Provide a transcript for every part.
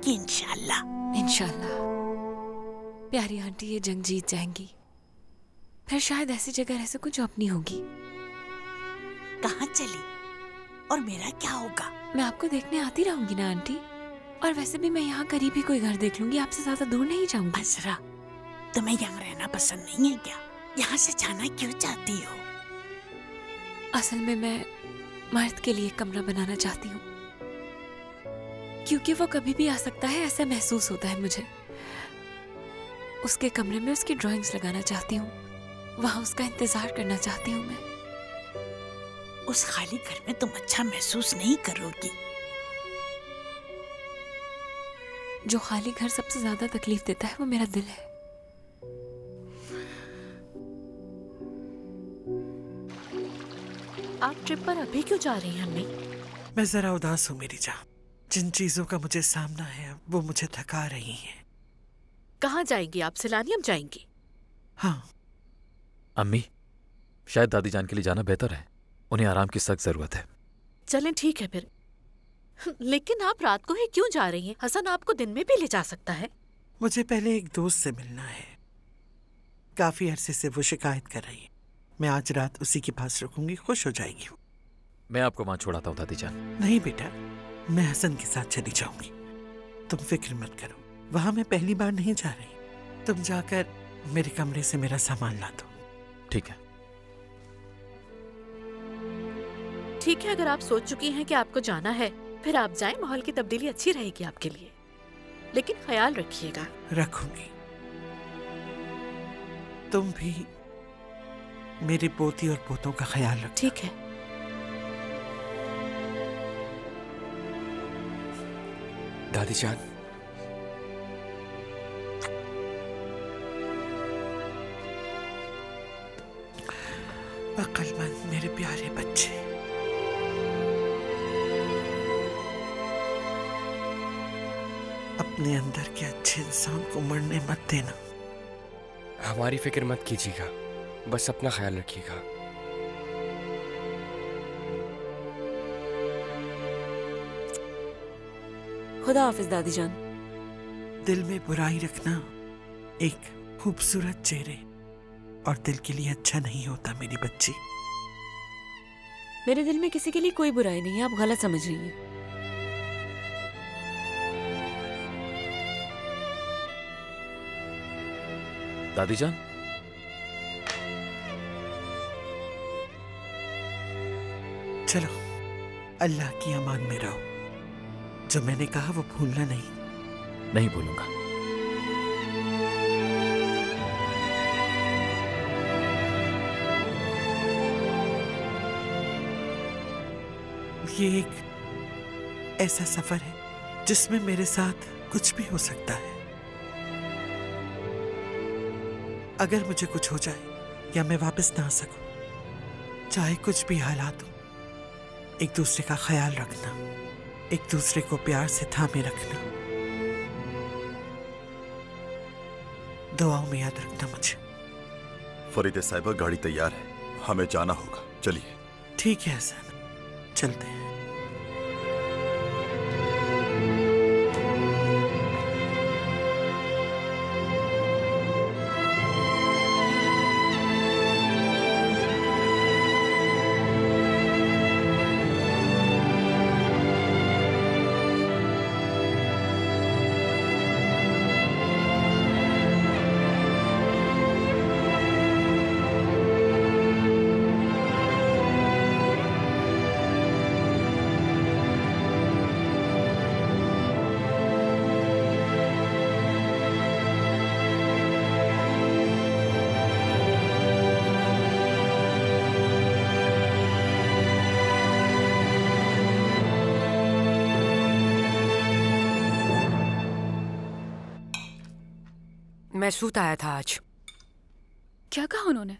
जाएगी इंशाल्लाह। इंशाल्लाह। प्यारी आंटी ये जंग जीत जाएंगी, फिर शायद ऐसी जगह रह सकूं जो अपनी होगी। कहाँ चली और मेरा क्या होगा? मैं आपको देखने आती रहूंगी ना आंटी, और वैसे भी मैं यहाँ करीब ही कोई घर देख लूंगी, आपसे ज्यादा दूर नहीं जाऊंगी। असरा, तुम्हें यहाँ रहना पसंद नहीं है क्या? यहाँ से जाना क्यों चाहती हो? असल में मैं मर्द के लिए कमरा बनाना चाहती हूँ, क्योंकि वो कभी भी आ सकता है, ऐसा महसूस होता है मुझे। उसके कमरे में उसकी ड्राइंग्स लगाना चाहती हूँ, वहां उसका इंतजार करना चाहती हूँ मैं। उस खाली घर में तुम अच्छा महसूस नहीं करोगी। जो खाली घर सबसे ज्यादा तकलीफ देता है वो मेरा दिल है। आप ट्रिप पर अभी क्यों जा रही हैं अम्मी? मैं जरा उदास हूँ मेरी जान। जिन चीजों का मुझे सामना है वो मुझे थका रही हैं। कहाँ जाएंगी आप? सिलानियम जाएंगी? हाँ अम्मी, शायद दादी जान के लिए जाना बेहतर है, उन्हें आराम की सख्त जरूरत है। चलें ठीक है फिर। लेकिन आप रात को ही क्यों जा रही हैं? हसन आपको दिन में भी ले जा सकता है। मुझे पहले एक दोस्त से मिलना है, काफी अरसे से वो शिकायत कर रही है। मैं आज रात उसी के पास रुकूंगी, खुश हो जाएगी। मैं आपको वहां छोड़ाता हूँ दादी जान। नहीं बेटा, मैं हसन के साथ चली जाऊंगी, तुम फिक्र मत करो। वहां मैं पहली बार नहीं जा रही। तुम जाकर मेरे कमरे से मेरा सामान ला दो। ठीक है। ठीक है, अगर आप सोच चुकी हैं कि आपको जाना है फिर आप जाएं। माहौल की तब्दीली अच्छी रहेगी आपके लिए, लेकिन ख्याल रखिएगा। रखूंगी। तुम भी मेरी पोती और पोतों का ख्याल रखो। ठीक है। दादी जान, अक्लमंद मेरे प्यारे बच्चे। अपने अंदर के अच्छे इंसान को मरने मत देना। हमारी फिक्र मत कीजिएगा, बस अपना ख्याल रखिएगा। खुदा हाफिज दादी जान। दिल में बुराई रखना एक खूबसूरत चेहरे और दिल के लिए अच्छा नहीं होता मेरी बच्ची। मेरे दिल में किसी के लिए कोई बुराई नहीं है, आप गलत समझ रही हैं। दादी जान, चलो अल्लाह की अमान में रहो। जो मैंने कहा वो भूलना नहीं। नहीं भूलूंगा। ये एक ऐसा सफर है जिसमें मेरे साथ कुछ भी हो सकता है। अगर मुझे कुछ हो जाए या मैं वापस ना आ सकूं, चाहे कुछ भी हालात हो, एक दूसरे का ख्याल रखना, एक दूसरे को प्यार से थामे रखना। दुआओं में याद रखना मुझे। फरीदे साहिबा, गाड़ी तैयार है, हमें जाना होगा, चलिए। ठीक है हसन, चलते हैं। महसूस आया था आज। क्या कहा उन्होंने?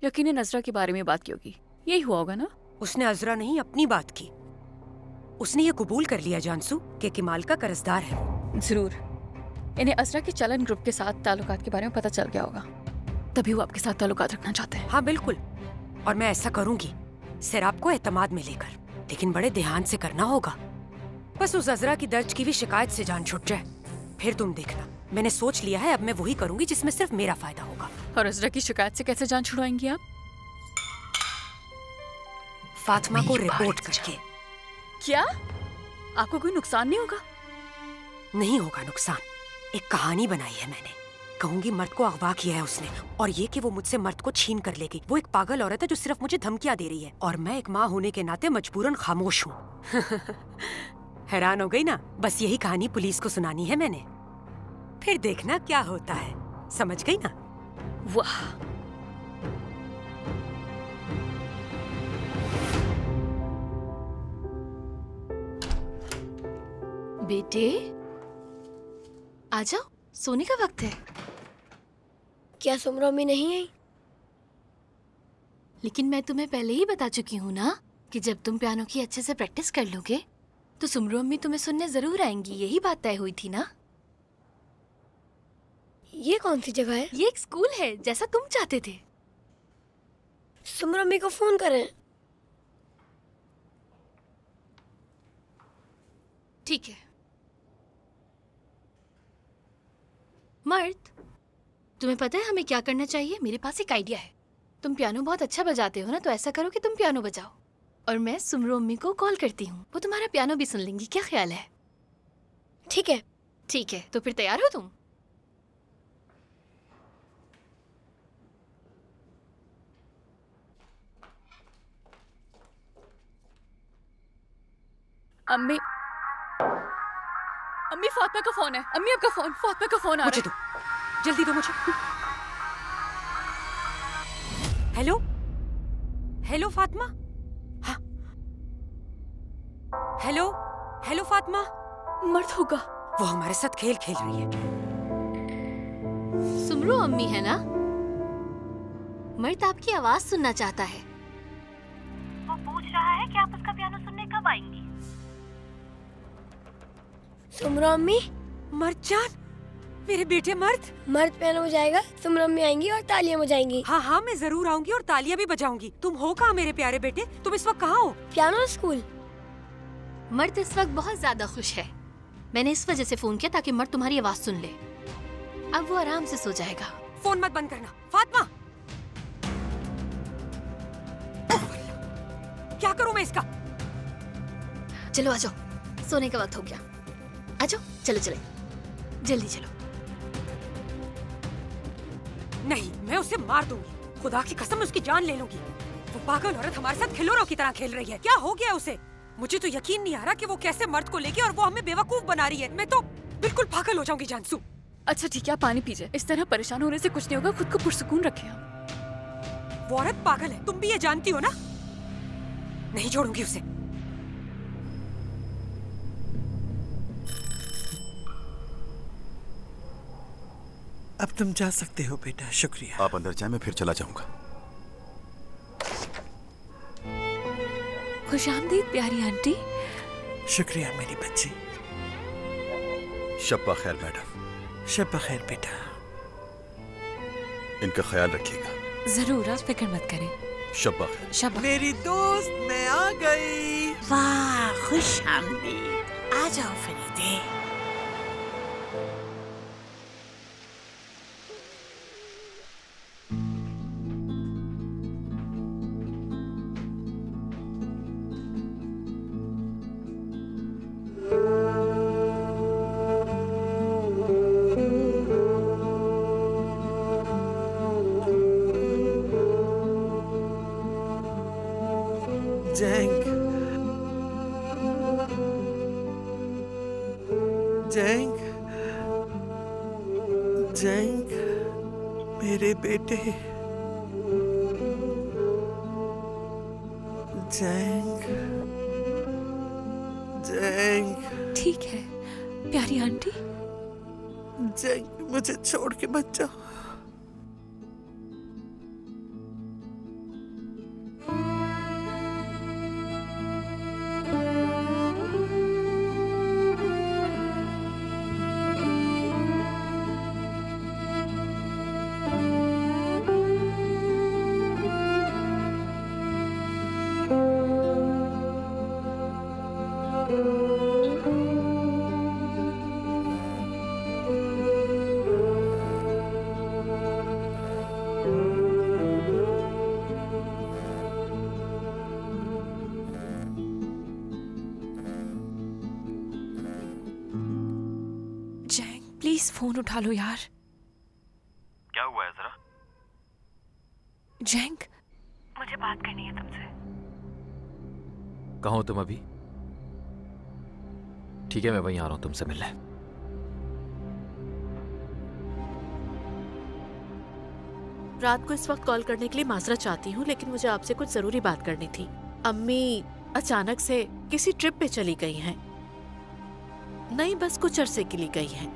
यकीनन नजरा के बारे में बात की होगी, यही हुआ होगा ना? उसने अजरा नहीं अपनी बात की। उसने ये कबूल कर लिया जानसू कि किमाल का कर्जदार है वो। जरूर इन्हें अजरा के चलन ग्रुप के साथ ताल्लुकात के बारे में पता चल गया होगा, तभी वो आपके साथ ताल्लुकात रखना चाहते हैं। हाँ बिल्कुल, और मैं ऐसा करूंगी सिर्फ आपको एतमाद में लेकर, लेकिन बड़े ध्यान से करना होगा। बस उस अजरा की दर्ज की भी शिकायत से जान छूट जाए, फिर तुम देखना। मैंने सोच लिया है, अब मैं वही करूंगी जिसमें सिर्फ मेरा फायदा होगा। और अजरा की शिकायत से कैसे जान छुड़वाएंगी आप? फातिमा को रिपोर्ट करके। क्या आपको कोई नुकसान नहीं होगा? नहीं होगा नुकसान। एक कहानी बनाई है मैंने। कहूंगी मर्द को अगवा किया है उसने, और ये कि वो मुझसे मर्द को छीन कर लेगी। वो एक पागल औरत है जो सिर्फ मुझे धमकियां दे रही है, और मैं एक माँ होने के नाते मजबूरन खामोश हूँ। हैरान हो गई ना? बस यही कहानी पुलिस को सुनानी है मैंने, फिर देखना क्या होता है। समझ गई ना? वाह, बेटे आ जाओ, सोने का वक्त है। क्या सुमरो में नहीं आई? लेकिन मैं तुम्हें पहले ही बता चुकी हूँ ना कि जब तुम पियानो की अच्छे से प्रैक्टिस कर लोगे तो सुमरो अम्मी तुम्हें सुनने जरूर आएंगी। यही बात तय हुई थी ना? ये कौन सी जगह है? ये एक स्कूल है, जैसा तुम चाहते थे। सुमरो अम्मी को फोन करें। ठीक है। मर्द, तुम्हें पता है हमें क्या करना चाहिए? मेरे पास एक आइडिया है। तुम पियानो बहुत अच्छा बजाते हो ना, तो ऐसा करो कि तुम पियानो बजाओ और मैं सुमरो अम्मी को कॉल करती हूँ। वो तुम्हारा पियानो भी सुन लेंगी। क्या ख्याल है? ठीक है। ठीक है, तो फिर तैयार हो तुम? अम्मी, अम्मी फातिमा का फोन है। अम्मी आपका फोन, फातिमा का फोन आ रहा है। मुझे दो, जल्दी दो मुझे। Hello hello Fatima. हाँ हेलो हेलो फातिमा। मर्द होगा। वो हमारे साथ खेल खेल रही है। सुमरो अम्मी है ना? मर्द आपकी आवाज सुनना चाहता है। वो पूछ रहा है कि आप उसका पियानो सुनने कब आएंगी। सुमरो अम्मी। मर्द जान, मेरे बेटे मर्द। मर्द पियानो बजाएगा, सुमरो अम्मी आएंगी और तालियां बजाएंगी। हाँ हाँ, मैं जरूर आऊंगी और तालियां भी बजाऊंगी। तुम हो कहाँ मेरे प्यारे बेटे? तुम इस वक्त कहाँ हो? Piano school. मर्द इस वक्त बहुत ज्यादा खुश है। मैंने इस वजह से फोन किया ताकि मर्द तुम्हारी आवाज सुन ले। अब वो आराम से सो जाएगा। फोन मत बंद करना फातिमा। क्या करूं मैं इसका? चलो आ जाओ, सोने का वक्त हो गया। आ जाओ, चलो चले, जल्दी चलो। नहीं, मैं उसे मार दूंगी। खुदा की कसम, उसकी जान ले लूंगी। वो पागल औरत हमारे साथ खिलौनों की तरह खेल रही है। क्या हो गया उसे? मुझे तो यकीन नहीं आ रहा कि वो कैसे मर्द को लेके, और वो हमें बेवकूफ बना रही है। मैं तो बिल्कुल पागल हो जाऊंगी जानसू। अच्छा ठीक है, आप पानी पीजिए। इस तरह परेशान होने से कुछ नहीं होगा। खुद को पुरसुकून रखें आप। वो औरत पागल है, तुम भी ये जानती हो ना? नहीं छोड़ूंगी उसे। अब तुम जा सकते हो बेटा। शुक्रिया। आप अंदर जाएं, मैं फिर चला जाऊंगा। खुशामदीद प्यारी आंटी। शुक्रिया मेरी बच्ची। शब्बा खैर मैडम। शब्बा खैर बेटा। इनका ख्याल रखिएगा। जरूर, आप फिक्र मत करें। शब्बा खैर। शब्बा। मेरी दोस्त मैं आ गई। वाह, खुश आमदीद। आ जाओ फरीदे। जैंग, जैंग, जैंग, मेरे बेटे। जैंग, जैंग। ठीक है प्यारी आंटी। जैंग, मुझे छोड़ के मत जाओ। प्लीज फोन उठा लो यार। क्या हुआ है जरा? जैंक, मुझे बात करनी है तुमसे। कहाँ हो तुम अभी? ठीक है, मैं वहीं आ रहा हूं तुमसे मिलने। रात को इस वक्त कॉल करने के लिए माजरत चाहती हूँ, लेकिन मुझे आपसे कुछ जरूरी बात करनी थी। अम्मी अचानक से किसी ट्रिप पे चली गई हैं। नहीं, बस कुछ अरसे के लिए गई हैं।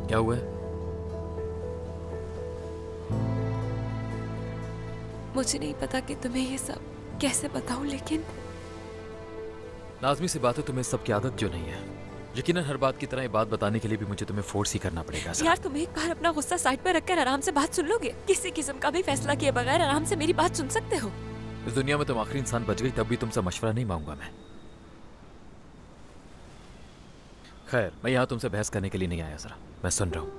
क्या हुआ है? मुझे नहीं पता कि तुम्हें ये सब कैसे बताऊं, लेकिन लाजमी सी बात है, तुम्हें सबकी आदत जो नहीं है। यकीनन हर बात की तरह ये बात बताने के लिए भी मुझे तुम्हें फोर्स ही करना पड़ेगा। यार, तुम एक बार अपना गुस्सा साइड पर रखकर आराम से बात सुन लोगे? किसी किस्म का भी फैसला किए बगैर आराम से मेरी बात सुन सकते हो? इस दुनिया में तुम आखिरी इंसान बच गई, तब भी तुमसे मशवरा नहीं मांगूंगा मैं। खैर, मैं यहाँ तुमसे बहस करने के लिए नहीं आया। जरा मैं सुन रहा हूँ।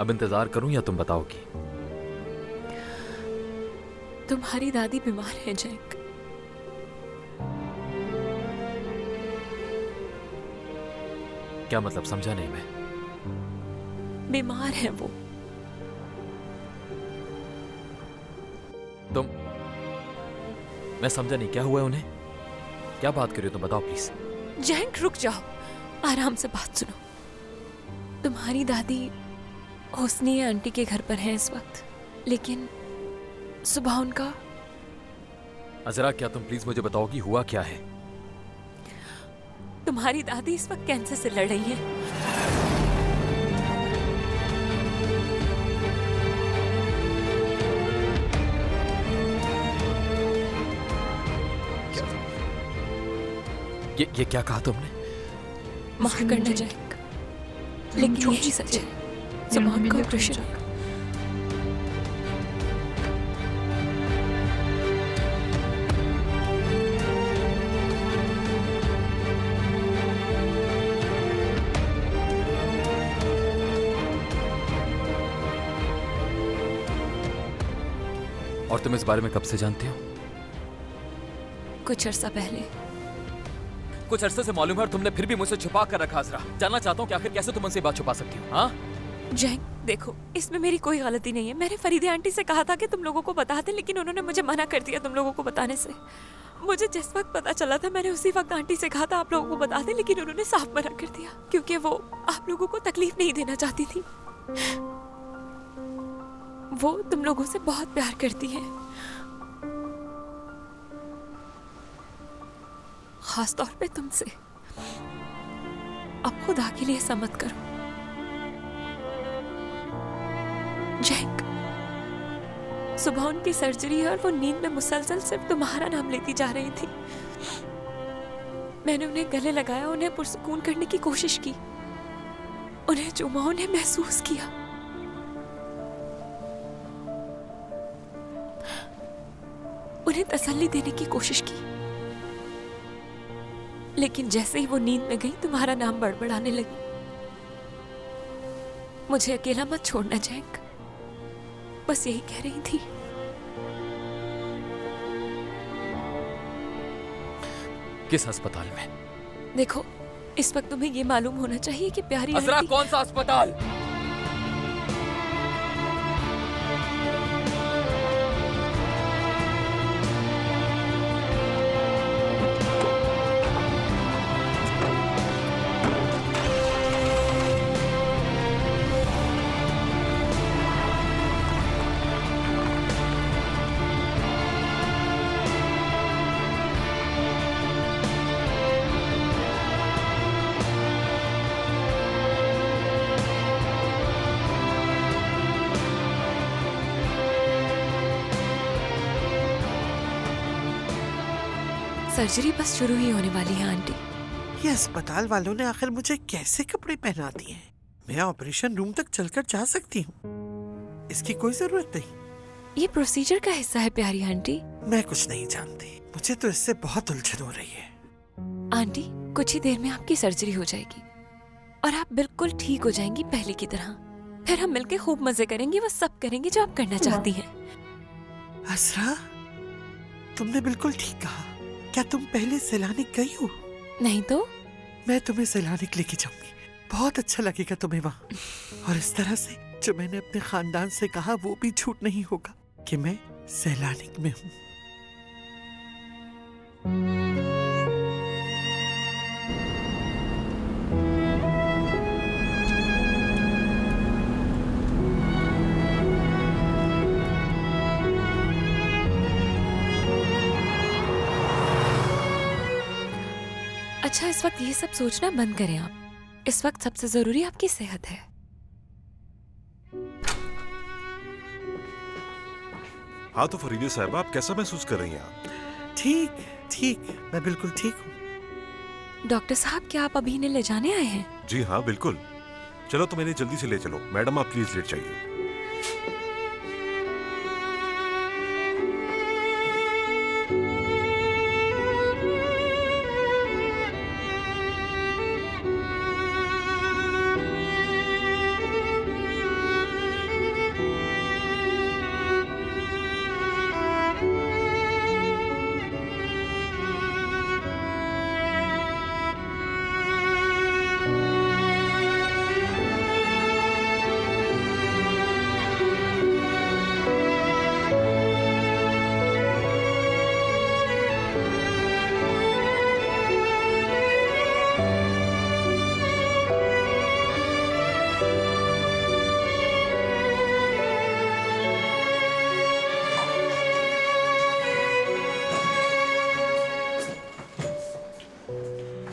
अब इंतजार करूं या तुम बताओगी? तुम्हारी दादी बीमार है जैक। क्या मतलब? समझा नहीं मैं। बीमार है वो। तुम, मैं समझा नहीं, क्या हुआ है उन्हें? क्या बात कर रही हो तुम? बताओ प्लीज। जैक, रुक जाओ, आराम से बात सुनो। तुम्हारी दादी हुस्नी आंटी के घर पर है इस वक्त, लेकिन सुबह उनका। अजरा, क्या तुम प्लीज मुझे बताओगी हुआ क्या है? तुम्हारी दादी इस वक्त कैंसर से लड़ रही है। ये क्या कहा तुमने? माफ करना जैक, लेकिन यही सच है। सुबह उनका ऑपरेशन है। और तुम इस बारे में कब से जानते हो? कुछ अरसा पहले। कुछ अरसे से मालूम है और तुमने फिर भी मुझसे छुपा कर रखा। अजरा, जानना चाहता हूँ कि आखिर कैसे तुम उनसे बात छुपा सकती हो? हाँ जैक, देखो, इसमें मेरी कोई गलती नहीं है। मैंने फरीदे आंटी से कहा था कि तुम लोगों को बता दें, लेकिन उन्होंने मुझे मना कर दिया तुम लोगों को बताने से। मुझे जिस वक्त पता चला था, मैंने उसी वक्त आंटी से कहा था आप लोगों को बता दें, लेकिन उन्होंने साफ मना कर दिया, क्योंकि वो आप लोगों को तकलीफ नहीं देना चाहती थी। वो तुम लोगों से बहुत प्यार करती है, खास तौर पे तुमसे। अब खुदा के लिए ऐसा मत करो जैक। सुबह उनकी सर्जरी है और वो नींद में मुसलसल सिर्फ तुम्हारा नाम लेती जा रही थी। मैंने उन्हें गले लगाया, उन्हें पुरसुकून करने की कोशिश की, उन्हें चूमा, उन्हें महसूस किया। उन्हें तसल्ली देने की कोशिश की, लेकिन जैसे ही वो नींद में गई, तुम्हारा नाम बड़बड़ाने लगी। मुझे अकेला मत छोड़ना जैक, बस यही कह रही थी। किस अस्पताल में? देखो, इस वक्त तुम्हें ये मालूम होना चाहिए कि प्यारी अजरा, कौन सा अस्पताल? सर्जरी बस शुरू ही होने वाली है आंटी। ये अस्पताल वालों ने आखिर मुझे कैसे कपड़े पहना दिए हैं? मैं ऑपरेशन रूम तक चलकर जा सकती हूँ, इसकी कोई जरूरत नहीं। ये प्रोसीजर का हिस्सा है प्यारी आंटी। मैं कुछ नहीं जानती, मुझे तो इससे बहुत उलझन हो रही है। आंटी कुछ ही देर में आपकी सर्जरी हो जाएगी और आप बिल्कुल ठीक हो जाएंगी पहले की तरह। फिर हम मिलके खूब मजे करेंगे, वो सब करेंगे जो आप करना चाहती हैं। असरा, तुमने बिल्कुल ठीक कहा। क्या तुम पहले सैलानिक गई हो? नहीं तो? मैं तुम्हें सैलानिक लेके जाऊंगी, बहुत अच्छा लगेगा तुम्हें वहाँ। और इस तरह से जो मैंने अपने खानदान से कहा वो भी झूठ नहीं होगा कि मैं सैलानिक में हूँ। अच्छा, इस वक्त ये सब सोचना बंद करें आप। इस वक्त सबसे जरूरी आपकी सेहत है। हाँ तो फरीदा साहिबा, आप कैसा महसूस कर रही हैं आप? ठीक ठीक, मैं बिल्कुल ठीक हूँ। डॉक्टर साहब, क्या आप अभी इन्हें ले जाने आए हैं? जी हाँ बिल्कुल। चलो तो मैंने जल्दी से ले चलो। मैडम आप प्लीज लेट जाइए।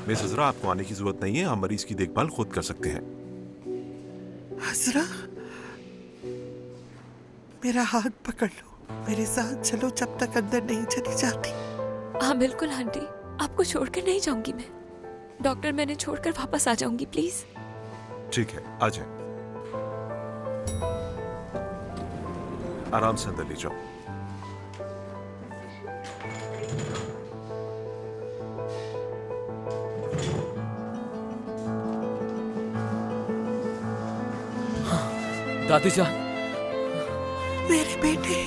मिस हजरा, आपको आने की जरूरत नहीं है, हम मरीज की देखभाल खुद कर सकते हैं। हजरा, मेरा हाथ पकड़ लो, मेरे साथ चलो जब तक अंदर नहीं चली जाती। हाँ बिल्कुल आंटी, आपको छोड़कर नहीं जाऊंगी मैं। डॉक्टर, मैंने छोड़कर वापस आ जाऊंगी, प्लीज। ठीक है, आ जाए। आराम से अंदर ले जाओ। दादी जान, मेरे बेटे।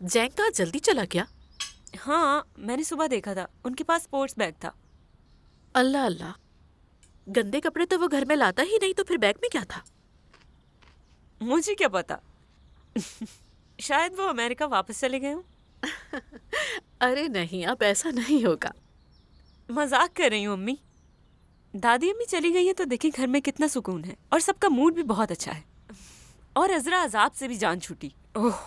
जैंका जल्दी चला क्या? हाँ, मैंने सुबह देखा था, उनके पास स्पोर्ट्स बैग था। अल्लाह अल्लाह, गंदे कपड़े तो वो घर में लाता ही नहीं, तो फिर बैग में क्या था? मुझे क्या पता। शायद वो अमेरिका वापस चले गए हों। अरे नहीं, अब ऐसा नहीं होगा। मजाक कर रही हूँ अम्मी। दादी अम्मी चली गई है तो देखिए घर में कितना सुकून है और सबका मूड भी बहुत अच्छा है। और अजरा अजाब से भी जान छूटी। ओह,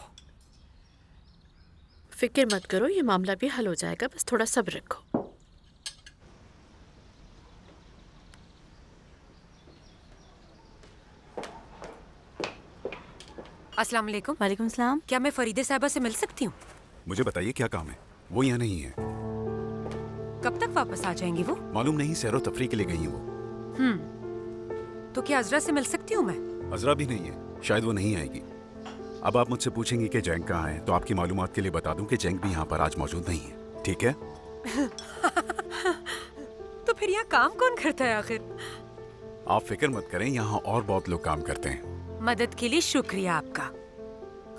फिक्र मत करो, ये मामला भी हल हो जाएगा, बस थोड़ा सब्र रखो। अस्सलाम वालेकुम। वालेकुम सलाम। क्या मैं फरीदे साहिबा से मिल सकती हूँ? मुझे बताइए क्या काम है? वो यहाँ नहीं है। कब तक वापस आ जाएंगी वो? मालूम नहीं, सैरो तफरी के लिए गई हैं वो। तो क्या अजरा से मिल सकती हूँ मैं? अजरा भी नहीं है, शायद वो नहीं आएगी। अब आप मुझसे पूछेंगी कि जैंग कहाँ है, तो आपकी मालूमात के लिए बता दूं कि जैंग भी यहाँ पर आज मौजूद नहीं है। ठीक है? तो फिर यहाँ काम कौन करता है आखिर? आप फिक्र मत करें, यहाँ और बहुत लोग काम करते हैं। मदद के लिए शुक्रिया आपका,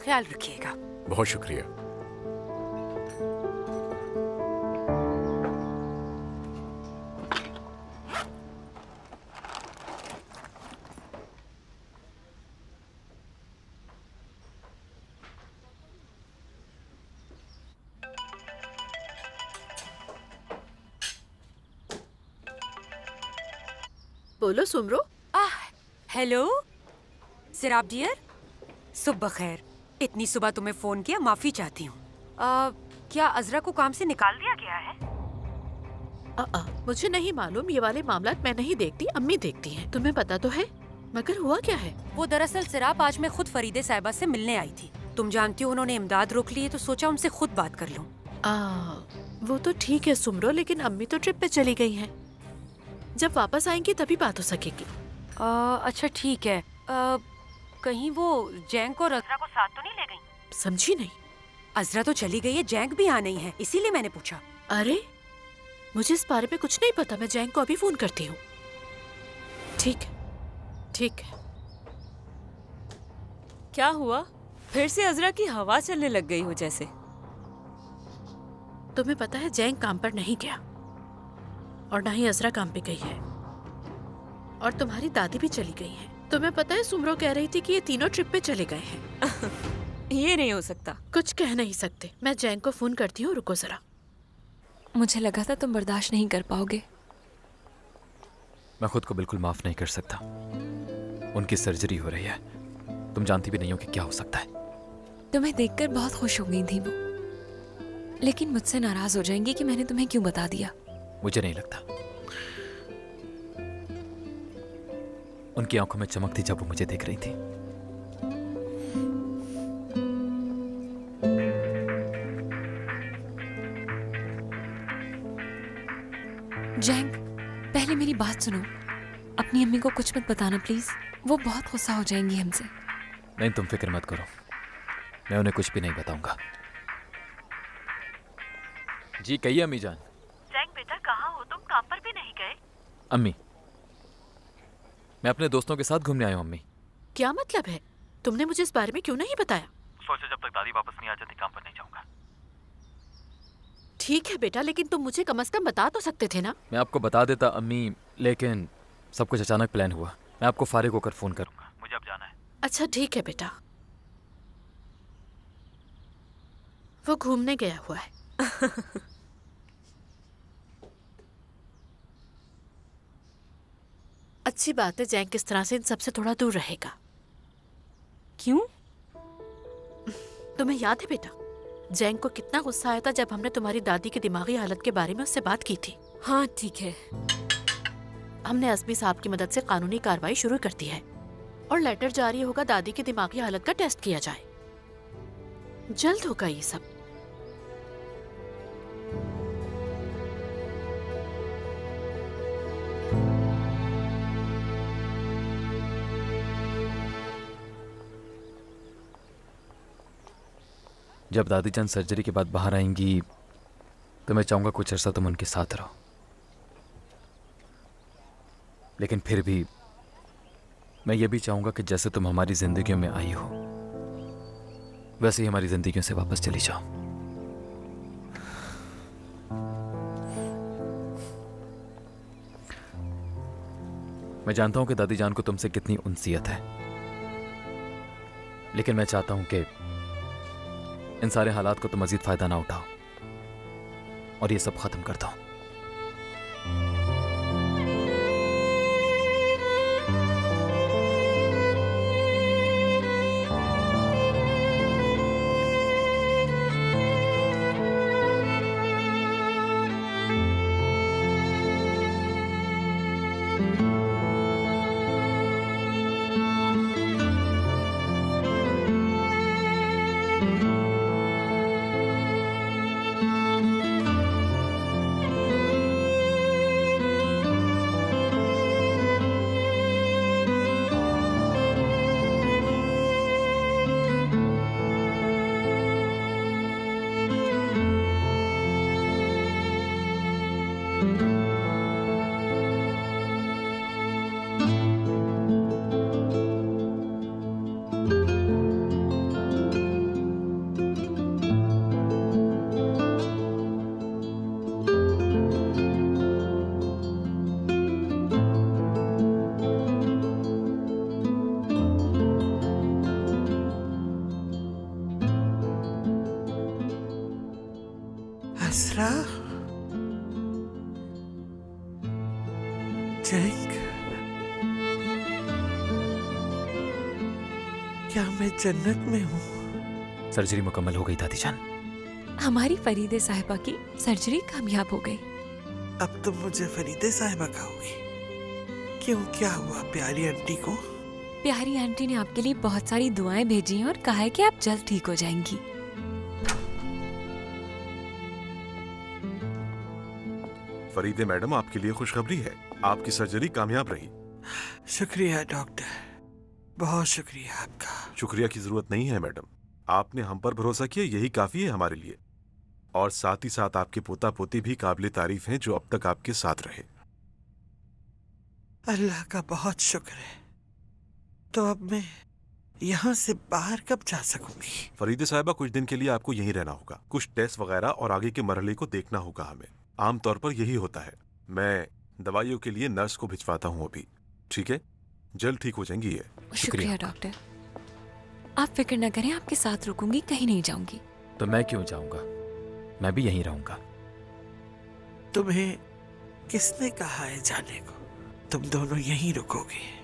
ख्याल रखिएगा। बहुत शुक्रिया। बोलो सुमरो। हेलो सिराब डियर, सुबह खैर। इतनी सुबह तुम्हें फोन किया, माफी चाहती हूँ। क्या अजरा को काम से निकाल दिया गया है? मुझे नहीं मालूम, ये वाले मामला मैं नहीं देखती, अम्मी देखती हैं। तुम्हें पता तो है, मगर हुआ क्या है? वो दरअसल सिराब, आज मैं खुद फरीदे साहिबा से मिलने आई थी। तुम जानती हो उन्होंने इमदाद रोक ली है, तो सोचा उनसे खुद बात कर लूं। वो तो ठीक है सुमरो, लेकिन अम्मी तो ट्रिप पे चली गई हैं। जब वापस आएंगी तभी बात हो सकेगी। अच्छा ठीक है। कहीं वो जैंग और अजरा को साथ तो नहीं ले गई? समझी नहीं। अजरा तो चली गई है, जैंग भी यहाँ नहीं है, इसीलिए मैंने पूछा। अरे मुझे इस बारे में कुछ नहीं पता, मैं जैंग को अभी फोन करती हूँ। ठीक है, ठीक है। क्या हुआ? फिर से अजरा की हवा चलने लग गई हो जैसे। तुम्हें पता है जैंग काम पर नहीं गया और ना ही अजरा काम पे गई है, और तुम्हारी दादी भी चली गई है। तुम्हें पता है सुमरो कह रही थी कि ये तीनों ट्रिप पे चले गए हैं। ये नहीं हो सकता। कुछ कह नहीं सकते। मैं जैंग को फोन करती हूँ, रुको जरा। मुझे लगा था तुम बर्दाश्त नहीं कर पाओगे। मैं खुद को बिल्कुल माफ नहीं कर सकता। उनकी सर्जरी हो रही है, तुम जानती भी नहीं हो कि क्या हो सकता है। तुम्हें देखकर बहुत खुश हो गई थी वो, लेकिन मुझसे नाराज हो जाएंगी कि मैंने तुम्हें क्यों बता दिया। मुझे नहीं लगता। उनकी आंखों में चमक थी जब वो मुझे देख रही थी। जैंग, पहले मेरी बात सुनो। अपनी अम्मी को कुछ मत बताना प्लीज, वो बहुत गुस्सा हो जाएंगी हमसे। नहीं, तुम फिक्र मत करो, मैं उन्हें कुछ भी नहीं बताऊंगा। जी कहिए अम्मी जान। जैंग बेटा कहाँ हो तुम? काम पर भी नहीं गए? अम्मी, मैं अपने दोस्तों के साथ घूमने आया हूँ। अम्मी, क्या मतलब है? तुमने मुझे इस बारे में क्यों नहीं बताया? सोचा जब तक दादी वापस नहीं आ जाती काम पर नहीं जाऊंगा। ठीक है बेटा, लेकिन तुम मुझे कम से कम बता तो सकते थे ना। मैं आपको बता देता अम्मी, लेकिन सब कुछ अचानक प्लान हुआ। मैं आपको फारिग होकर फोन करूंगा, मुझे अब जाना है। अच्छा ठीक है बेटा। वो घूमने गया हुआ है। अच्छी बात है, जैंग किस तरह से इन सबसे थोड़ा दूर रहेगा। क्यों? तुम्हें याद है बेटा, जैंग को कितना गुस्सा आया था जब हमने तुम्हारी दादी की दिमागी हालत के बारे में उससे बात की थी। हाँ ठीक है। हमने अज़मी साहब की मदद से कानूनी कार्रवाई शुरू कर दी है और लेटर जारी होगा, दादी की दिमागी हालत का टेस्ट किया जाए। जल्द होगा ये सब। जब दादी जान सर्जरी के बाद बाहर आएंगी तो मैं चाहूंगा कुछ अर्सा तुम उनके साथ रहो, लेकिन फिर भी मैं ये भी चाहूंगा कि जैसे तुम हमारी जिंदगियों में आई हो वैसे ही हमारी जिंदगियों से वापस चली जाओ। मैं जानता हूं कि दादी जान को तुमसे कितनी उनसियत है, लेकिन मैं चाहता हूं कि इन सारे हालात को तुम मजीद फायदा ना उठाओ और ये सब खत्म कर दो। असरा, जैंक, क्या मैं जन्नत में हूँ? सर्जरी मुकम्मल हो गई दादी जान। हमारी फरीदे साहिबा की सर्जरी कामयाब हो गई। अब तुम मुझे फरीदे साहिबा कहोगी? क्यों, क्या हुआ प्यारी आंटी को? प्यारी आंटी ने आपके लिए बहुत सारी दुआएं भेजी हैं और कहा है कि आप जल्द ठीक हो जाएंगी। फरीदे मैडम, आपके लिए खुशखबरी है, आपकी सर्जरी कामयाब रही। शुक्रिया डॉक्टर, बहुत शुक्रिया आपका। शुक्रिया की जरूरत नहीं है मैडम, आपने हम पर भरोसा किया, यही काफी है हमारे लिए। और साथ ही साथ आपके पोता पोती भी काबिले तारीफ हैं जो अब तक आपके साथ रहे। अल्लाह का बहुत शुक्र है। तो अब मैं यहाँ से बाहर कब जा सकूंगी? फरीदे साहिबा, कुछ दिन के लिए आपको यहीं रहना होगा। कुछ टेस्ट वगैरह और आगे के मरहले को देखना होगा हमें। आमतौर पर यही होता है। मैं दवाइयों के लिए नर्स को भिजवाता हूँ अभी। ठीक है, जल्द ठीक हो जाएंगी ये। शुक्रिया डॉक्टर, आप फिक्र न करें, आपके साथ रुकूंगी, कहीं नहीं जाऊंगी। तो मैं क्यों जाऊंगा, मैं भी यहीं रहूंगा। तुम्हें किसने कहा है जाने को? तुम दोनों यहीं रुकोगे?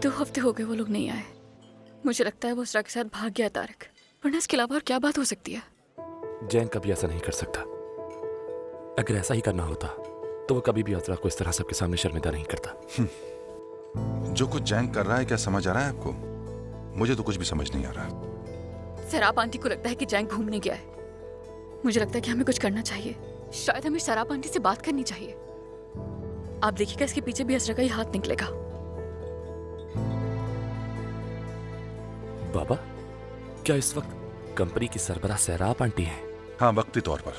2 हफ्ते हो गए वो लोग नहीं आए। मुझे लगता है वो उसरा के साथ भाग गया तारक, वरना इसके अलावा और क्या बात हो सकती है। जैंग कभी ऐसा नहीं कर सकता। अगर ऐसा ही करना होता तो वो कभी भी असरा को इस तरह सबके सामने शर्मिंदा नहीं करता। जो कुछ जैंग कर रहा है क्या समझ आ रहा है आपको? मुझे तो कुछ भी समझ नहीं आ रहा। सराप आंटी को लगता है कि जैंग घूमने गया है। मुझे लगता है कि हमें कुछ करना चाहिए। शायद हमें सराप आंटी से बात करनी चाहिए। आप देखिएगा इसके पीछे भी असरा का ही हाथ निकलेगा। बाबा, क्या इस वक्त कंपनी की सरबराह सराप आंटी है? हाँ, वक्ती तौर पर,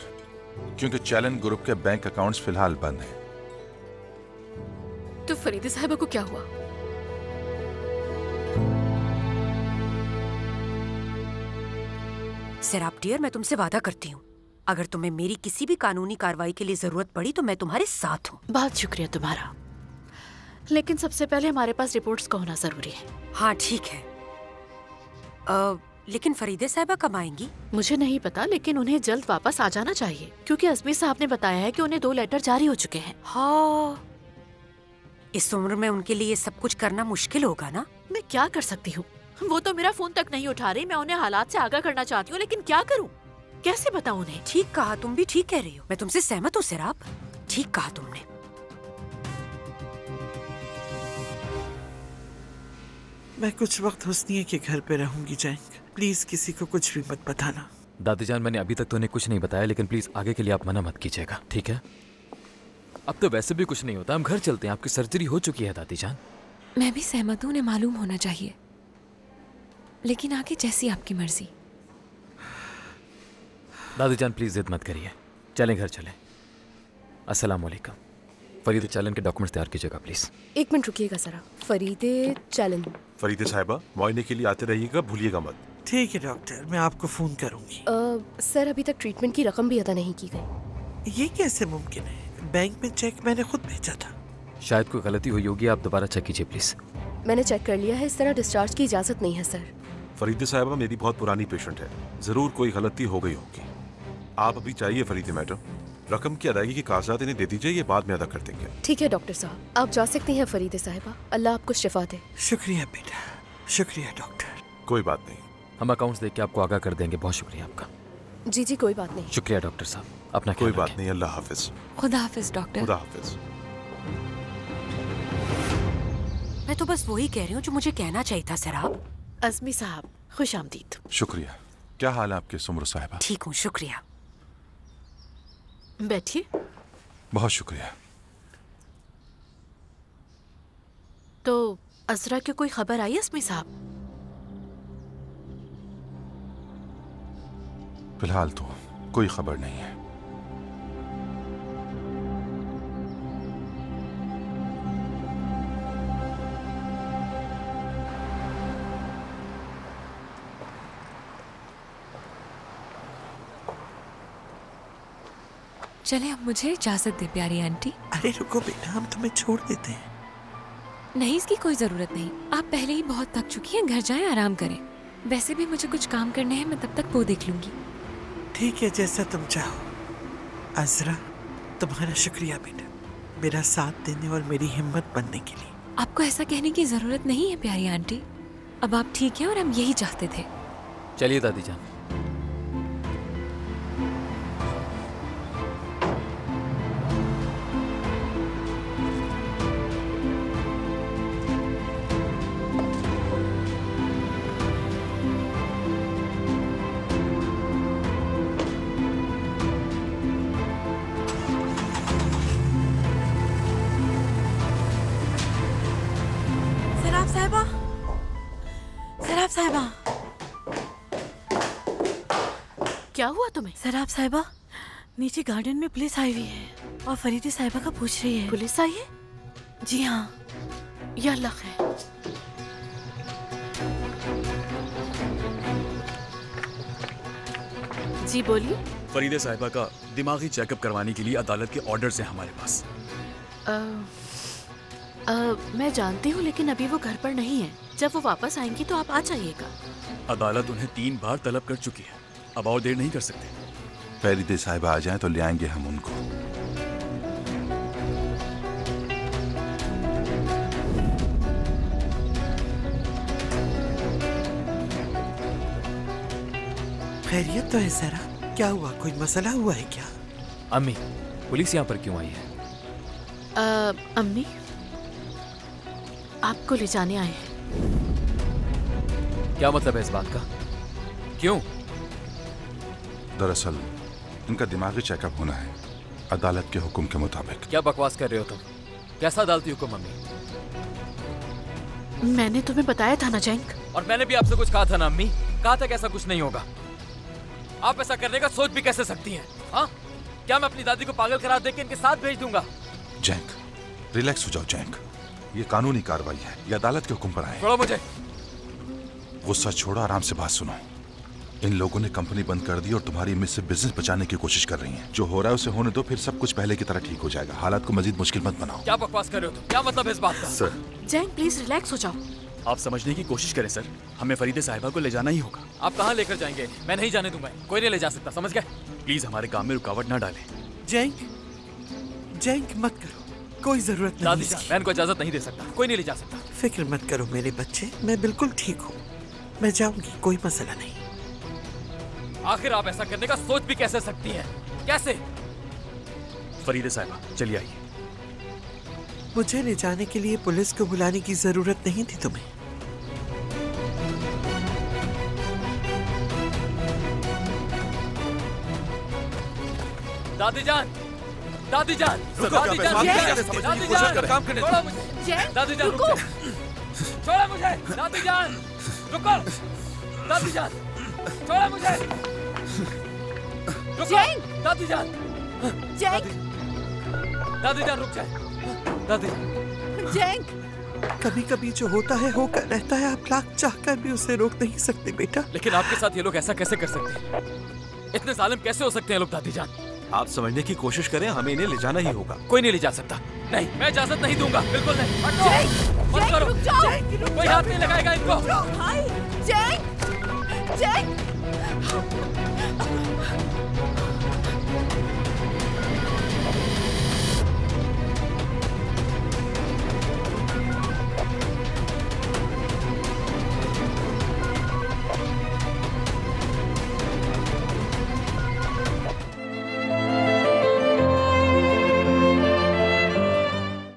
क्योंकि चैलेंज ग्रुप के बैंक अकाउंट्स फिलहाल बंद हैं। तो फरीदे साहिबा को क्या हुआ? सराप डियर, मैं तुमसे वादा करती हूँ, अगर तुम्हें मेरी किसी भी कानूनी कार्रवाई के लिए जरूरत पड़ी तो मैं तुम्हारे साथ हूँ। बहुत शुक्रिया तुम्हारा, लेकिन सबसे पहले हमारे पास रिपोर्ट्स का होना जरूरी है। हाँ ठीक है, लेकिन फरीदे साहिबा कब आएंगी? मुझे नहीं पता, लेकिन उन्हें जल्द वापस आ जाना चाहिए, क्योंकि अज़मी साहब ने बताया है कि उन्हें 2 लेटर जारी हो चुके हैं। हाँ, इस उम्र में उनके लिए सब कुछ करना मुश्किल होगा ना। मैं क्या कर सकती हूँ? वो तो मेरा फोन तक नहीं उठा रही। मैं उन्हें हालात से आगाह करना चाहती हूँ, लेकिन क्या करूँ, कैसे बताऊँ उन्हें? ठीक कहा, तुम भी ठीक कह रही हो। मैं तुमसे सहमत हूँ सराप, ठीक कहा तुमने। मैं कुछ वक्त हुस्निया के घर पे रहूंगी जैंग। प्लीज किसी को कुछ भी मत बताना। दादी जान, मैंने अभी तक तो उन्हें कुछ नहीं बताया, लेकिन प्लीज आगे के लिए आप मना मत कीजिएगा, ठीक है? अब तो वैसे भी कुछ नहीं होता, हम घर चलते हैं। आपकी सर्जरी हो चुकी है दादी जान। मैं भी सहमत हूँ, उन्हें मालूम होना चाहिए, लेकिन आगे जैसी आपकी मर्जी। दादी जान प्लीज जिद मत करिए, चलें घर चलें। अस्सलाम वालेकुम। फरीदे चालन के डॉक्यूमेंट्स तैयार कीजिएगा प्लीज। 1 मिनट रुकिएगा जरा। फरीदे चालन। फरीदे साहिबा, मुआयने के लिए आते रहिएगा, भूलिएगा मत। ठीक है डॉक्टर, मैं आपको फोन करूंगी। सर, अभी तक ट्रीटमेंट की रकम भी अदा नहीं की गई। ये कैसे मुमकिन है? बैंक में चेक मैंने खुद भेजा था। शायद कोई गलती हुई होगी, आप दोबारा चेक कीजिए प्लीज। मैंने चेक कर लिया है, इस तरह डिस्चार्ज की इजाजत नहीं है सर। फरीदे साहिबा मेरी बहुत पुरानी पेशेंट है, जरूर कोई गलती हो गई होगी। आप अभी चाहिए फरीदे मैडम, रकम की अदायगी के कागजात इन्हें दे दीजिए, ये बाद में अदा कर देंगे। ठीक है डॉक्टर साहब, आप जा सकती हैं फरीदे साहिबा। अल्लाह आपको शिफा दे। शुक्रिया बेटा, शुक्रिया डॉक्टर। कोई बात नहीं, हम अकाउंट्स देख के आपको आगाह कर देंगे। बहुत शुक्रिया आपका। जी जी, कोई बात नहीं। शुक्रिया डॉक्टर साहब, अपना कोई बात नहीं। अल्लाह हाफिज। खुदा हाफिज डॉक्टर। खुदा हाफिज। मैं तो बस वही कह रही हूँ जो मुझे कहना चाहिए था सराब। अज़मी साहब, खुश आमदीद। शुक्रिया। क्या हाल है आपके सुमर साहिबा? ठीक हूँ, शुक्रिया। बैठिए। बहुत शुक्रिया। तो असरा की कोई खबर आई अज़मी साहब? फिलहाल तो कोई खबर नहीं है। चले, अब मुझे इजाजत दे प्यारी आंटी। अरे रुको बेटा, हम तुम्हें छोड़ देते हैं। नहीं, इसकी कोई जरूरत नहीं। आप पहले ही बहुत थक चुकी हैं, घर जाएं, आराम करें। वैसे भी मुझे कुछ काम करने हैं, मैं तब तक वो देख लूंगी। ठीक है, जैसा तुम चाहो। अज़रा, तुम्हारा शुक्रिया बेटा, मेरा साथ देने और मेरी हिम्मत बनने के लिए। आपको ऐसा कहने की जरूरत नहीं है प्यारी आंटी। अब आप ठीक हैं और हम यही चाहते थे। चलिए दादी जान। साहिबा, क्या हुआ तुम्हें? सराब साहिबा, नीचे गार्डन में पुलिस आई हुई है और फरीदे साहिबा का पूछ रही है। पुलिस आई है? जी हाँ। या अल्लाह खैर। जी बोलिए। फरीदे साहिबा का दिमागी चेकअप करवाने के लिए अदालत के ऑर्डर्स हैं हमारे पास। मैं जानती हूँ, लेकिन अभी वो घर पर नहीं है। जब वो वापस आएंगी तो आप आ जाइएगा। अदालत उन्हें 3 बार तलब कर चुकी है, अब और देर नहीं कर सकते। फरीदे साहिबा आ जाएं तो ले आएंगे हम उनको। खैरियत तो है सरा? क्या हुआ, कोई मसला हुआ है क्या? अम्मी, पुलिस यहाँ पर क्यों आई है? अम्मी आपको ले जाने आए हैं। क्या मतलब है इस बात का? क्यों? दरअसल इनका दिमागी चेकअप होना है अदालत के हुक्म के मुताबिक। क्या बकवास कर रहे हो तुम? कैसा अदालती हुक्म अम्मी? मैंने तुम्हें बताया था ना जैंक। और मैंने भी आपसे कुछ कहा था ना अम्मी? कहा था कि ऐसा कुछ नहीं होगा। आप ऐसा करने का सोच भी कैसे सकती हैं? हाँ? क्या मैं अपनी दादी को पागल करार देके इनके साथ भेज दूंगा? जैंक, रिलैक्स हो जाओ जैंक। ये कानूनी कार्रवाई है, ये अदालत के हुक्म पर आए। छोड़ो मुझे। गुस्सा छोड़ो, आराम से बात सुनो। इन लोगों ने कंपनी बंद कर दी और तुम्हारी इमेज से बिजनेस बचाने की कोशिश कर रही हैं। जो हो रहा है उसे होने दो, फिर सब कुछ पहले की तरह ठीक हो जाएगा। हालात को मजीद मुश्किल मत बनाओ। क्या बकवास कर रहे हो तुम? क्या मतलब है इस बात का? सर, जैंक प्लीज रिलैक्स हो जाओ। आप समझने की कोशिश करें सर, हमें फरीदे साहिबा को ले जाना ही होगा। आप कहाँ लेकर जाएंगे? मैं नहीं जाने दूंगा, कोई नहीं ले जा सकता, समझ गए? प्लीज हमारे काम में रुकावट ना डालें। जैंक, जैंक मत करो, कोई जरूरत नहीं। दादी जान, मैं इनको इजाजत नहीं दे सकता, कोई नहीं ले जा सकता। फिक्र मत करो मेरे बच्चे, मैं बिल्कुल ठीक हूँ। मैं जाऊंगी, कोई मसला नहीं। आखिर आप ऐसा करने का सोच भी कैसे सकती हैं? कैसे? फरीदे साहिबा चलिए आइए। मुझे ले जाने के लिए पुलिस को बुलाने की जरूरत नहीं थी तुम्हें। दादी जान, दादी जान, रुको, दादी जान, दादी जान, जान, काम करने दो। छोड़ो मुझे, दादी जान, रुको, छोड़ो मुझे, दादी जान, रुको, दादी जान, छोड़ो मुझे, रुको, दादी जान, दादी जान रुक जाए, दादी जैंक, कभी कभी जो होता है होकर रहता है। आप लाख चाहकर भी उसे रोक नहीं सकते बेटा। लेकिन आपके साथ ये लोग ऐसा कैसे कर सकते हैं? इतने जालिम कैसे हो सकते हैं लोग? दादी जान, आप समझने की कोशिश करें, हमें इन्हें ले जाना ही होगा। कोई नहीं ले जा सकता। नहीं, मैं इजाजत नहीं दूंगा, बिल्कुल नहीं। हटो, मत करो, कोई हाथ नहीं लगाएगा इनको।